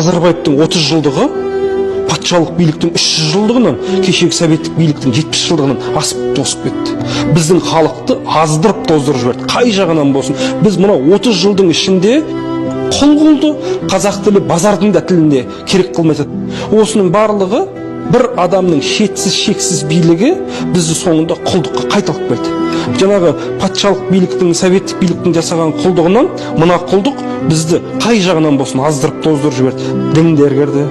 Назарбаевтың 30 жылдығы патшалық биліктің 300 жылдығынан, кешегі советтік биліктің 70 жылдығынан асып тосып кетті. Біздің халықты аздырып тоздырып жіберді. Қай жағынан болсын. Біз мына 30 жылдың ішінде құл қылды, қазақ тілі базардың да тілінде керек қылмайды. Осының барлығы бір адамның шетсіз шексіз билігі бізді соңында құлдыққа қайталап келді. Жаңағы патшалық биліктің, советтік биліктің жасаған құлдығынан мына құлдық бізді қай жағынан болсын аздырып тоздырып жіберді. Діндер кірді,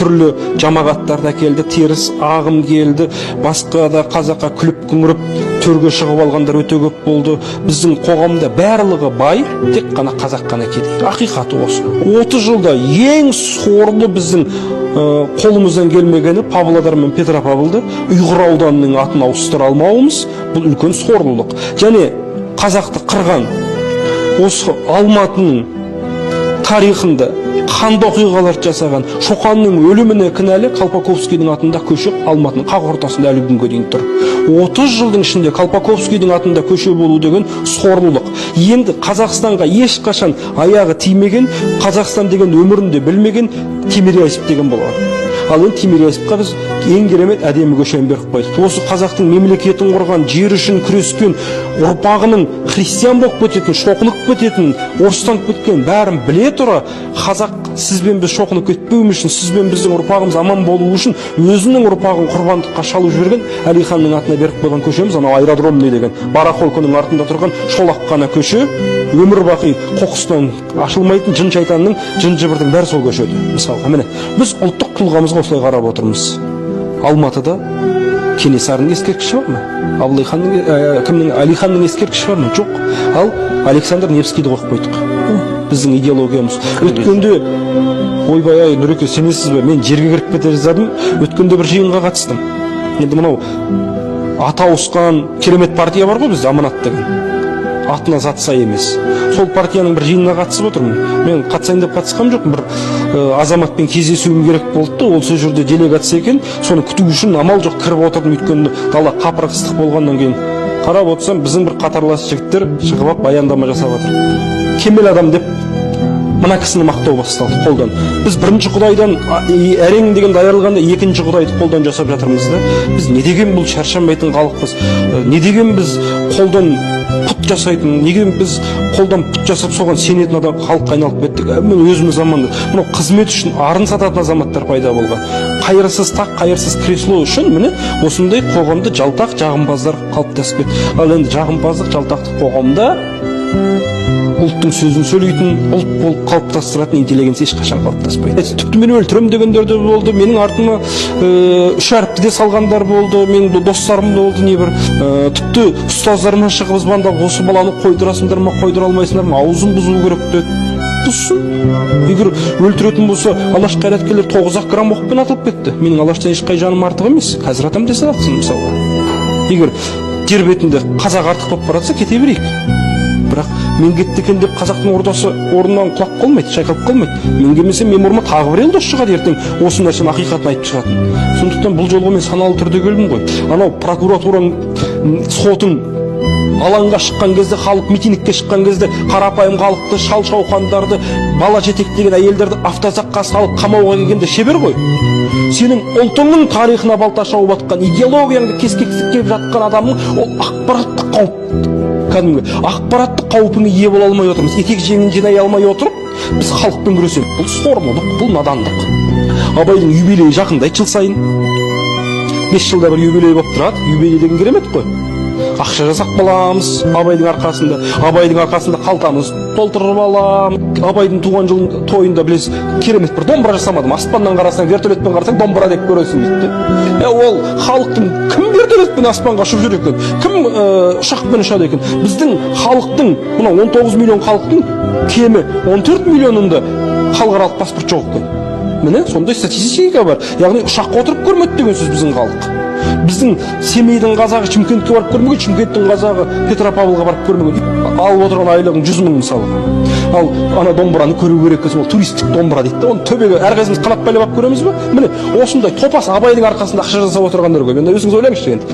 түрлі жамағаттар да келді, теріс ағым келді, басқа да қазаққа күліп күңіріп төрге шығып алғандар өте көп болды. Біздің қоғамда барлығы бай, тек қана қазақ қана кедей. Ақиқаты осы. 30 жылда ең сорлы біздің қолымыздан келмегені Павлодар мен Петропавлды Ұйғыр ауданының атын ауыстыра алмауымыз бұл үлкен сорлылық. Және қазақты қырған осы Алматының тарихында қанды оқиғалар жасаған Шоқанның өліміне кінәлі Колпаковскийдің атында көше Алматының қақ ортасында әлі күнге дейін тұр. 30 жылдың ішінде Колпаковскийдің атында көше болу деген сорлылық. Енді Қазақстанға ешқашан аяғы тимеген, Қазақстан деген өмірінде білмеген Тимирязев деген болған. Ал енді Тимирязевқа біз ең керемет әдемі көшені беріп қойдық. Осы қазақтың мемлекетін құрған, жер үшін күрескен, ұрпағының христиан болып кететін, шоқынып кететін, орыстанып кеткен бәрін біле тұра, қазақ сізбен біз шоқынып кетпеуіміз үшін, сізбен біздің ұрпағымыз аман болуы үшін өзінің ұрпағын құрбандыққа шалып жіберген Әлиханның атына беріп қойған көшеміз анау аэродромный деген барахолканың артында тұрған шолақ қана көше, өмір бақи қоқыстан ашылмайтын жын шайтанның, жын жыбырдың бәрі сол көшеде. Мысалға, міне біз ұлттық тұлғамызға осылай қарап отырмыз. Алматыда Кенесарының ескерткіші бар ма? Әлиханның ескерткіші бар ма? Жоқ. Ал Александр Невскийді қойып қойдық. Біздің идеологиямыз. Өткенде ойбай Нұреке, сенесіз бе? Мен жерге кіріп кете жаздадым. Өткенде бір жиынға қатыстым. Енді мынау аты ауысқан керемет партия бар ғой бізде, Аманат деген. Атына зат сай емес. Сол партияның бір жиынына қатысып отырмын. Мен қатысайын деп қатысқам жоқ. Бір азаматпен кездесуім керек болды. Ол сол жерде делегация екен. Соны күту үшін амал жоқ кіріп отырдым. Өйткені дала қапырық ыстық болғаннан кейін қарап отырсам біздің бір қатарлас жігіттер шығып алып баяндама жасап жатыр. Кемел адам деп мына кісіні мақтау басталды қолдан. Біз бірінші құдайдан әрең деген даярлағанда екінші құдайды қолдан жасап жатырмыз да. Біз не деген бұл шаршамайтын халықпыз? Не деген біз қолдан пұт жасайтын, неге біз қолдан пұт жасап соған сенетін адам халыққа айналып кеттік? Мен өзіміз заманда мынау қызмет үшін арын сататын азаматтар пайда болған. Қайырсыз тақ, қайырсыз кресло үшін міне осындай қоғамда жалтақ жағымпаздар қалыптасып кетті. Ал енді жағымпаздық жалтақтық қоғамда ұлттың сөзін сөйлейтін, ұлт болып қалыптастыратын интеллигенция ешқашан қалыптаспайды. Тіпті мені өлтірем дегендер де болды, менің артыма үш әріпті де салғандар болды, менің достарым да болды, не бір тіпті ұстаздарымнан шығып звондап осы баланы қойдырасыңдар ма, қойдыра алмайсыңдар ма, аузын бұзу керек деді. Бұзсын. Егер өлтіретін болса, Алаш қайраткерлер 9 грамм оқпен атылып кетті. Менің Алаштан ешқай жаным артық емес. Қазір атам десе атсын мысалға. Егер жер бетінде қазақ артық болып баратса, кете берейік. Бірақ мен кетті екен деп қазақтың ордасы орнынан құлап қалмайды, шайқалып қалмайды. Мен келмесем мен орныма тағы бір ел дос шығады ертең осы нәрсенің ақиқатын айтып шығатын. Сондықтан бұл жолға мен саналы түрде келдім ғой. Анау прокуратураның, сотың алаңға шыққан кезде, халық митингке шыққан кезде қарапайым халықты, шал-шауқандарды, бала жетектеген әйелдерді автозаққа салып қамауға келгенде шебер ғой. Сенің ұлтыңның тарихына балта шауып жатқан, идеологияңды кескектеп келіп жатқан адамның ол ақпараттық қауіп. Кәдімгі ақпараттық қауіпіне ие бола алмай отырмыз. Етек жеңін жинай алмай отырып, біз халықпен күресеміз. Бұл сорлылық, бұл надандық. Абайдың юбилейі жақындайды жыл сайын. 5 жылда бір юбилей болып тұрады. Юбилей деген керемет қой. Ақша жасап қаламыз Абайдың арқасында қалтамыз толтырып аламыз. Абайдың туған жыл тойында білесіз, керемет бір домбыра жасамадым. Аспаннан қарасаң, вертолетпен қарасаң домбыра деп көресің дейді. Ол халықтың кім вертолетпен аспанға ұшып жүр екен? Кім ұшақпен ұшады екен? Біздің халықтың, мына 19 миллион халықтың кемі 14 миллионында халықаралық паспорт жоқ екен. Міне сондай статистика бар. Яғни ұшаққа отырып көрмеді деген сөз біздің халық. Біздің Семейдің қазағы Шымкентке барып көрмеген, Шымкенттің қазағы Петропавлға барып көрмеген. Алып отырған айлығың 100 мың мысалы. Ал ана домбыраны көру керек болса, ол туристік домбыра дейді да. Оны төбеге әрқайсымыз қанат байлап алып көреміз бе? Міне осындай топас Абайдың арқасында ақша жасап отырғандар ғой. Енді өзіңіз ойлаңызшы енді.